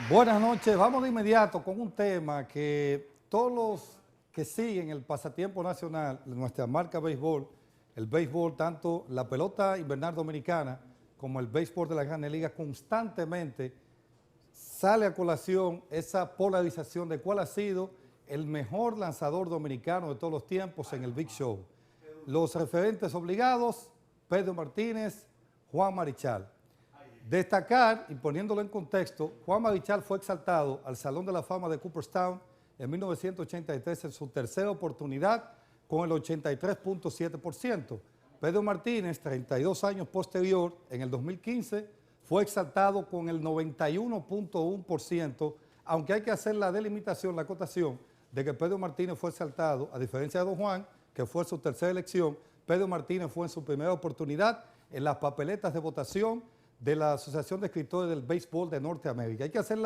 Buenas noches, vamos de inmediato con un tema que todos los que siguen el pasatiempo nacional, nuestra marca béisbol, el béisbol, tanto la pelota invernal dominicana como el béisbol de la Grandes Ligas, constantemente sale a colación esa polarización de cuál ha sido el mejor lanzador dominicano de todos los tiempos en el Big Show. Los referentes obligados, Pedro Martínez, Juan Marichal. Destacar, y poniéndolo en contexto, Juan Marichal fue exaltado al Salón de la Fama de Cooperstown en 1983 en su tercera oportunidad con el 83.7%. Pedro Martínez, 32 años posterior, en el 2015, fue exaltado con el 91.1%, aunque hay que hacer la delimitación, la acotación, de que Pedro Martínez fue exaltado, a diferencia de Don Juan, que fue su tercera elección. Pedro Martínez fue en su primera oportunidad en las papeletas de votación de la Asociación de Escritores del Béisbol de Norteamérica. Hay que hacer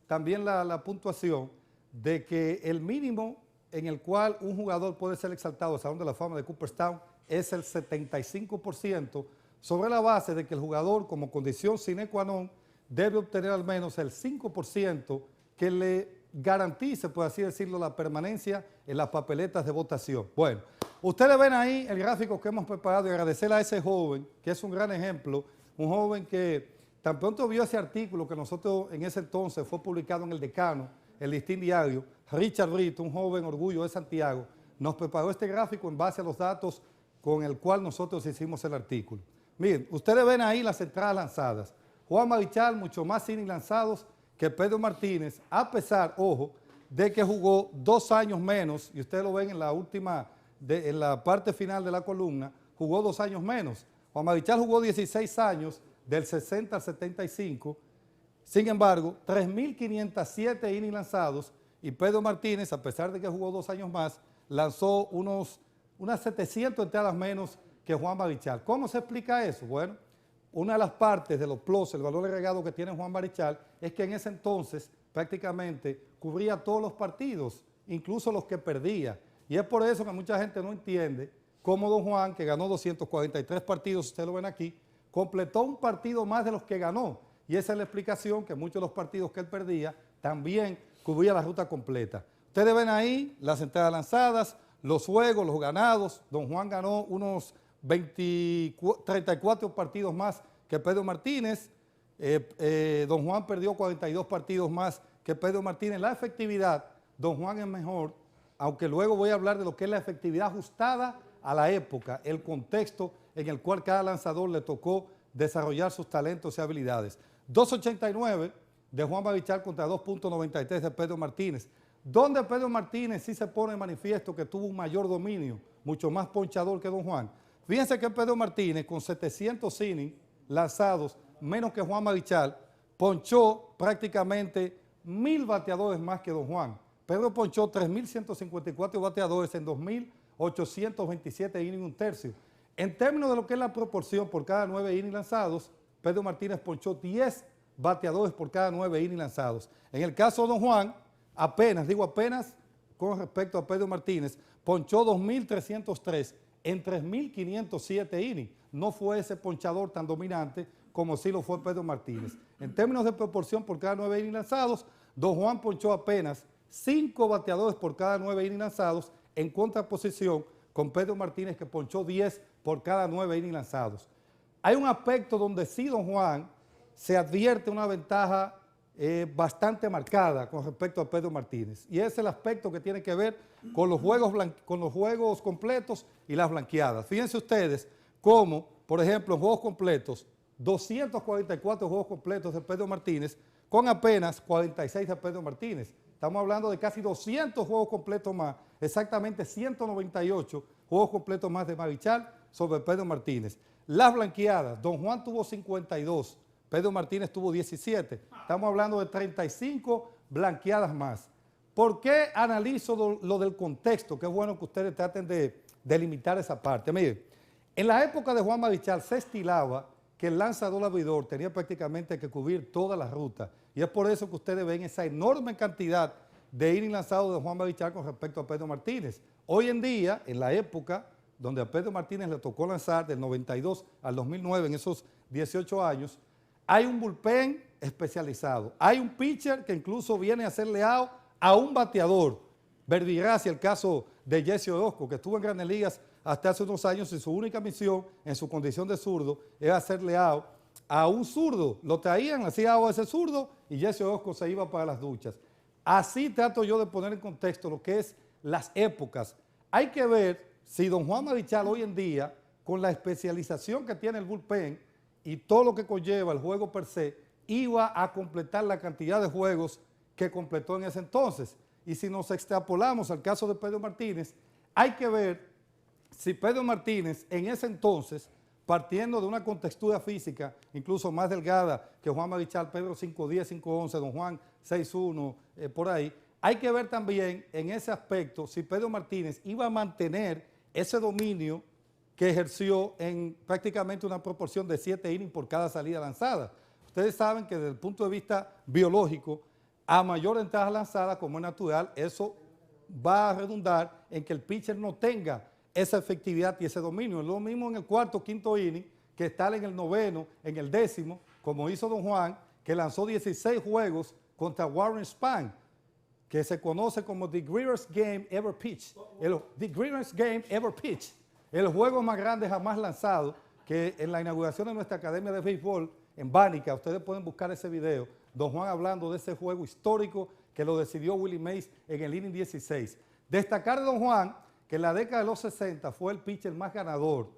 también la puntuación de que el mínimo en el cual un jugador puede ser exaltado al Salón de la Fama de Cooperstown es el 75%, sobre la base de que el jugador, como condición sine qua non, debe obtener al menos el 5% que le garantice, por así decirlo, la permanencia en las papeletas de votación. Bueno, ustedes ven ahí el gráfico que hemos preparado y agradecerle a ese joven, que es un gran ejemplo, un joven que tan pronto vio ese artículo que nosotros en ese entonces fue publicado en El Decano, el Listín Diario. Richard Brito, un joven orgullo de Santiago, nos preparó este gráfico en base a los datos con el cual nosotros hicimos el artículo. Miren, ustedes ven ahí las entradas lanzadas. Juan Marichal, mucho más innings lanzados que Pedro Martínez, a pesar, ojo, de que jugó 2 años menos, y ustedes lo ven en la última, en la parte final de la columna, jugó 2 años menos. Juan Marichal jugó 16 años, del 60 al 75, sin embargo, 3.507 innings lanzados, y Pedro Martínez, a pesar de que jugó 2 años más, lanzó unas 700 entradas menos que Juan Marichal. ¿Cómo se explica eso? Bueno, una de las partes de los plus, el valor agregado que tiene Juan Marichal, es que en ese entonces prácticamente cubría todos los partidos, incluso los que perdía, y es por eso que mucha gente no entiende cómo Don Juan, que ganó 243 partidos, ustedes lo ven aquí, completó un partido más de los que ganó. Y esa es la explicación, que muchos de los partidos que él perdía también cubría la ruta completa. Ustedes ven ahí las entradas lanzadas, los juegos, los ganados. Don Juan ganó unos 34 partidos más que Pedro Martínez. Don Juan perdió 42 partidos más que Pedro Martínez. La efectividad, Don Juan es mejor, aunque luego voy a hablar de lo que es la efectividad ajustada a la época, el contexto en el cual cada lanzador le tocó desarrollar sus talentos y habilidades. 2.89 de Juan Marichal contra 2.93 de Pedro Martínez, donde Pedro Martínez sí se pone en manifiesto que tuvo un mayor dominio, mucho más ponchador que Don Juan. Fíjense que Pedro Martínez, con 700 innings lanzados, menos que Juan Marichal, ponchó prácticamente 1.000 bateadores más que Don Juan. Pedro ponchó 3.154 bateadores en 2.827 innings, un tercio. En términos de lo que es la proporción por cada 9 innings lanzados, Pedro Martínez ponchó 10 bateadores por cada 9 innings lanzados. En el caso de Don Juan, apenas con respecto a Pedro Martínez, ponchó 2.303 en 3.507 innings. No fue ese ponchador tan dominante como sí lo fue Pedro Martínez. En términos de proporción por cada 9 innings lanzados, Don Juan ponchó apenas 5 bateadores por cada 9 innings lanzados, en contraposición con Pedro Martínez, que ponchó 10 por cada 9 innings lanzados. Hay un aspecto donde sí Don Juan se advierte una ventaja bastante marcada con respecto a Pedro Martínez, y es el aspecto que tiene que ver con los juegos completos y las blanqueadas. Fíjense ustedes cómo, por ejemplo, en juegos completos, 244 juegos completos de Pedro Martínez con apenas 46 de Pedro Martínez. Estamos hablando de casi 200 juegos completos más, exactamente 198 juegos completos más de Marichal sobre Pedro Martínez. Las blanqueadas, Don Juan tuvo 52, Pedro Martínez tuvo 17. Estamos hablando de 35 blanqueadas más. ¿Por qué analizo lo del contexto? Que es bueno que ustedes traten de delimitar esa parte. Miren, en la época de Juan Marichal se estilaba que el lanzador abridor tenía prácticamente que cubrir toda la ruta, y es por eso que ustedes ven esa enorme cantidad de innings lanzados de Juan Marichal con respecto a Pedro Martínez. Hoy en día, en la época donde a Pedro Martínez le tocó lanzar del 92 al 2009, en esos 18 años, hay un bullpen especializado, hay un pitcher que incluso viene a ser leal a un bateador. Verbigracia, el caso de Jesse Orozco, que estuvo en Grandes Ligas hasta hace unos años y su única misión en su condición de zurdo era ser leal a un zurdo. Lo traían, le hacía agua a ese zurdo y Jesse Orozco se iba para las duchas. Así trato yo de poner en contexto lo que es las épocas. Hay que ver si don Juan Marichal hoy en día, con la especialización que tiene el bullpen y todo lo que conlleva el juego per se, iba a completar la cantidad de juegos que completó en ese entonces. Y si nos extrapolamos al caso de Pedro Martínez, hay que ver si Pedro Martínez en ese entonces, partiendo de una contextura física incluso más delgada que Juan Marichal, Pedro 5'10", 5'11", don Juan 6'1", por ahí, hay que ver también en ese aspecto si Pedro Martínez iba a mantener ese dominio que ejerció en prácticamente una proporción de 7 innings por cada salida lanzada. Ustedes saben que desde el punto de vista biológico, a mayor entrada lanzada, como es natural, eso va a redundar en que el pitcher no tenga esa efectividad y ese dominio. Es lo mismo en el cuarto, quinto inning, que estar en el noveno, en el décimo, como hizo don Juan, que lanzó 16 juegos contra Warren Spahn, que se conoce como The Greatest Game Ever Pitched. The Greatest Game Ever Pitched. El juego más grande jamás lanzado, que en la inauguración de nuestra Academia de Béisbol en Bánica, ustedes pueden buscar ese video, don Juan hablando de ese juego histórico que lo decidió Willie Mays en el inning 16. Destacar de don Juan que en la década de los 60 fue el pitcher más ganador.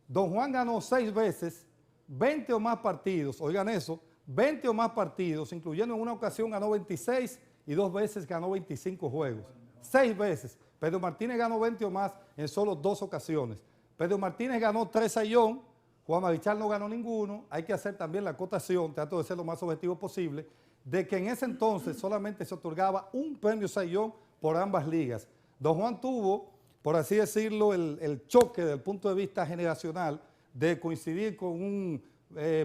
Don Juan ganó 6 veces, 20 o más partidos, oigan eso, 20 o más partidos, incluyendo en una ocasión ganó 26 y 2 veces ganó 25 juegos. 6 veces. Pedro Martínez ganó 20 o más en solo 2 ocasiones. Pedro Martínez ganó 3 sayón, Juan Marichal no ganó ninguno. Hay que hacer también la acotación, trato de ser lo más objetivo posible, de que en ese entonces solamente se otorgaba un premio sayón por ambas ligas. Don Juan tuvo, por así decirlo, el choque desde el punto de vista generacional de coincidir con un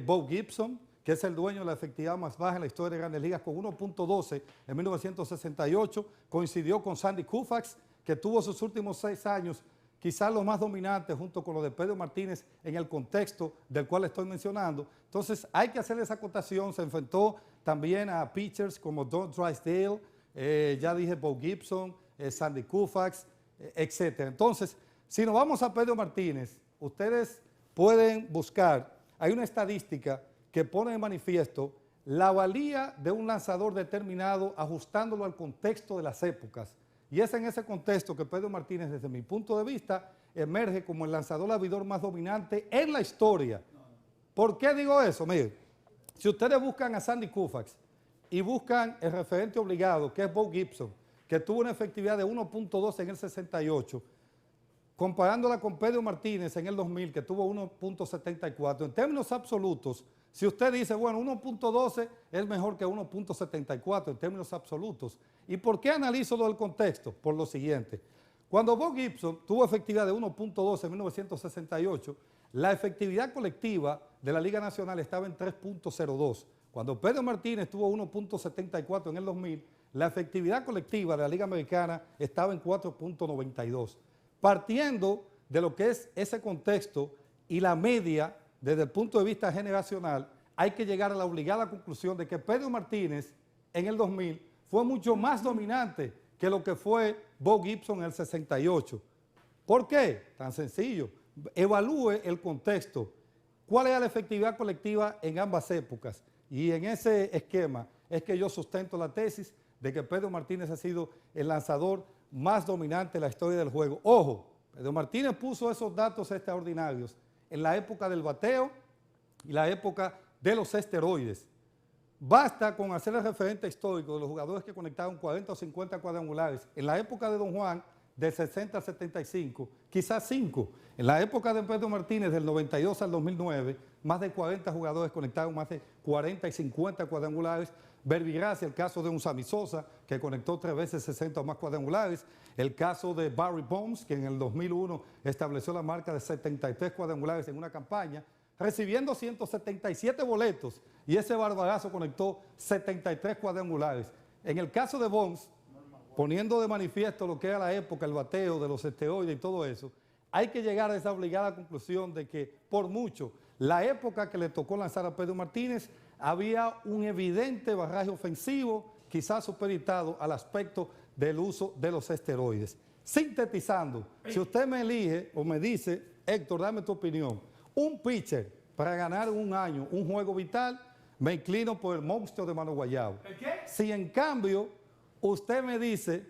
Bob Gibson, que es el dueño de la efectividad más baja en la historia de Grandes Ligas, con 1.12 en 1968, coincidió con Sandy Koufax, que tuvo sus últimos 6 años, quizás los más dominantes junto con los de Pedro Martínez en el contexto del cual estoy mencionando. Entonces hay que hacer esa acotación. Se enfrentó también a pitchers como Don Drysdale, ya dije Bob Gibson, Sandy Koufax, etc. Entonces, si nos vamos a Pedro Martínez, ustedes pueden buscar, hay una estadística que pone de manifiesto la valía de un lanzador determinado ajustándolo al contexto de las épocas. Y es en ese contexto que Pedro Martínez, desde mi punto de vista, emerge como el lanzador abridor más dominante en la historia. ¿Por qué digo eso? Miren, si ustedes buscan a Sandy Koufax y buscan el referente obligado, que es Bob Gibson, que tuvo una efectividad de 1.2 en el 68, comparándola con Pedro Martínez en el 2000, que tuvo 1.74, en términos absolutos, si usted dice, bueno, 1.12 es mejor que 1.74 en términos absolutos. ¿Y por qué analizo lo del contexto? Por lo siguiente. Cuando Bob Gibson tuvo efectividad de 1.12 en 1968, la efectividad colectiva de la Liga Nacional estaba en 3.02. Cuando Pedro Martínez tuvo 1.74 en el 2000, la efectividad colectiva de la Liga Americana estaba en 4.92. Partiendo de lo que es ese contexto y la media desde el punto de vista generacional, hay que llegar a la obligada conclusión de que Pedro Martínez en el 2000 fue mucho más dominante que lo que fue Bob Gibson en el 68. ¿Por qué? Tan sencillo. Evalúe el contexto. ¿Cuál era la efectividad colectiva en ambas épocas? Y en ese esquema es que yo sustento la tesis de que Pedro Martínez ha sido el lanzador más dominante en la historia del juego. Ojo, Pedro Martínez puso esos datos extraordinarios en la época del bateo y la época de los esteroides. Basta con hacer el referente histórico de los jugadores que conectaron 40 o 50 cuadrangulares. En la época de don Juan, del 60 al 75, quizás 5. En la época de Pedro Martínez, del 92 al 2009, más de 40 jugadores conectaron más de 40 y 50 cuadrangulares. Verbigracia, el caso de un Sammy Sosa, que conectó 3 veces 60 o más cuadrangulares. El caso de Barry Bonds, que en el 2001 estableció la marca de 73 cuadrangulares en una campaña, recibiendo 177 boletos, y ese barbarazo conectó 73 cuadrangulares. En el caso de Bonds, poniendo de manifiesto lo que era la época, el bateo de los esteroides y todo eso, hay que llegar a esa obligada conclusión de que, por mucho, La época que le tocó lanzar a Pedro Martínez, había un evidente barraje ofensivo, quizás supeditado al aspecto del uso de los esteroides. Sintetizando, si usted me elige o me dice, Héctor, dame tu opinión, un pitcher para ganar en un año un juego vital, me inclino por el monstruo de Mano Guayabo. ¿El qué? Si en cambio usted me dice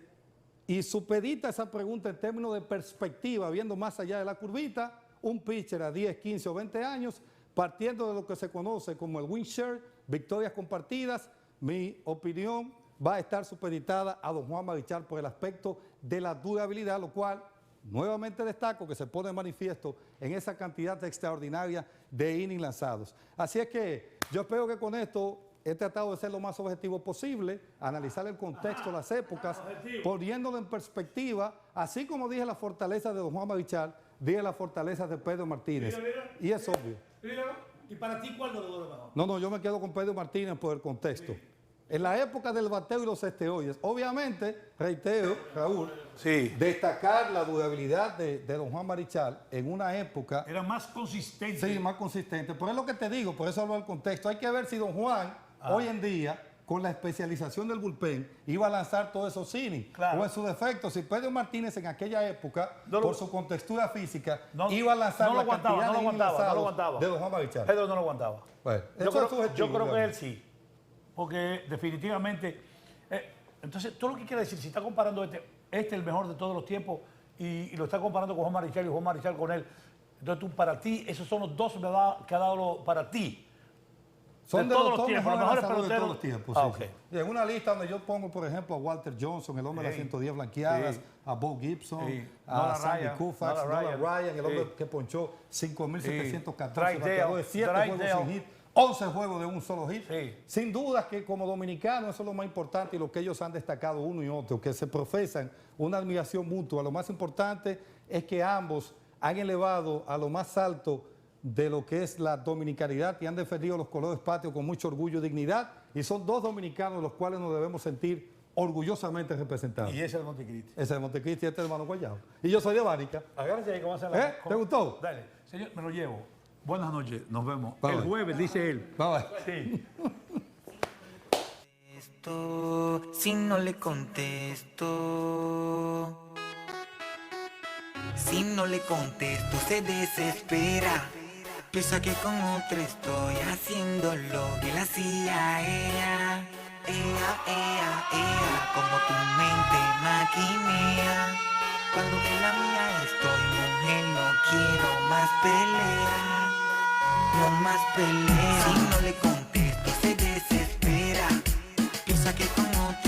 y supedita esa pregunta en términos de perspectiva, viendo más allá de la curvita, un pitcher a 10, 15 o 20 años, partiendo de lo que se conoce como el win share, victorias compartidas, mi opinión va a estar supeditada a don Juan Marichal por el aspecto de la durabilidad, lo cual nuevamente destaco que se pone de manifiesto en esa cantidad extraordinaria de innings lanzados. Así es que yo espero que con esto he tratado de ser lo más objetivo posible, analizar el contexto, las épocas, poniéndolo en perspectiva, así como dije la fortaleza de don Juan Marichal, dije la fortaleza de Pedro Martínez. Y es obvio. ¿Y para ti cuál de los dos es mejor? No, yo me quedo con Pedro Martínez por el contexto. En la época del bateo y los esteroides, obviamente, reitero, Raúl, destacar la durabilidad de don Juan Marichal en una época... Era más consistente. Sí, más consistente. Por eso es lo que te digo, por eso hablo del contexto. Hay que ver si don Juan, hoy en día, con la especialización del bullpen, iba a lanzar todos esos innings. Claro. O en su defecto, si Pedro Martínez en aquella época, No por su contextura física, no, iba a lanzar no la cantidad de innings lanzados aguantaba. de don Juan Marichal. Pedro no lo aguantaba. Bueno, Yo creo que él sí. Porque definitivamente... entonces, tú lo que quieres decir, si está comparando este es el mejor de todos los tiempos y lo está comparando con Juan Marichal y Juan Marichal con él, entonces tú, para ti, esos son los dos que ha dado para ti. Son de todos los tiempos, los mejores lanzadores peloteros de todos los tiempos. Ah, Sí, ok. sí. Y en una lista donde yo pongo, por ejemplo, a Walter Johnson, el hombre de las 110 blanqueadas, Sí. a Bo Gibson, Sí. a Nolan Sandy Ryan, Koufax, Nolan Nolan Ryan, el hombre Sí. que ponchó 5.714 Drysdale, bateadores, 7 juegos Drysdale. sin hit, 11 juegos de un solo hit. Sí. Sin duda que como dominicanos eso es lo más importante y lo que ellos han destacado uno y otro, que se profesan una admiración mutua. Lo más importante es que ambos han elevado a lo más alto de lo que es la dominicanidad y han defendido los colores patrios con mucho orgullo y dignidad, y son dos dominicanos los cuales nos debemos sentir orgullosamente representados. Y ese es el Montecristi. Ese es de Montecristi y este es de Mano Guayabo. Y yo soy de Bánica. Agárrese ahí, ¿cómo hacen la... ¿Te gustó? Dale. Señor, me lo llevo. Buenas noches, nos vemos. Bye, el bye. jueves, dice él. Bye, bye. Sí. Si no le contesto, si no le contesto, se desespera. Piensa que con otra estoy haciendo lo que le hacía a ella. Como tu mente maquinea. Cuando en la mía estoy, mujer, no quiero más pelea. No más pelea. Si no le contesto, se desespera. Piensa que con otro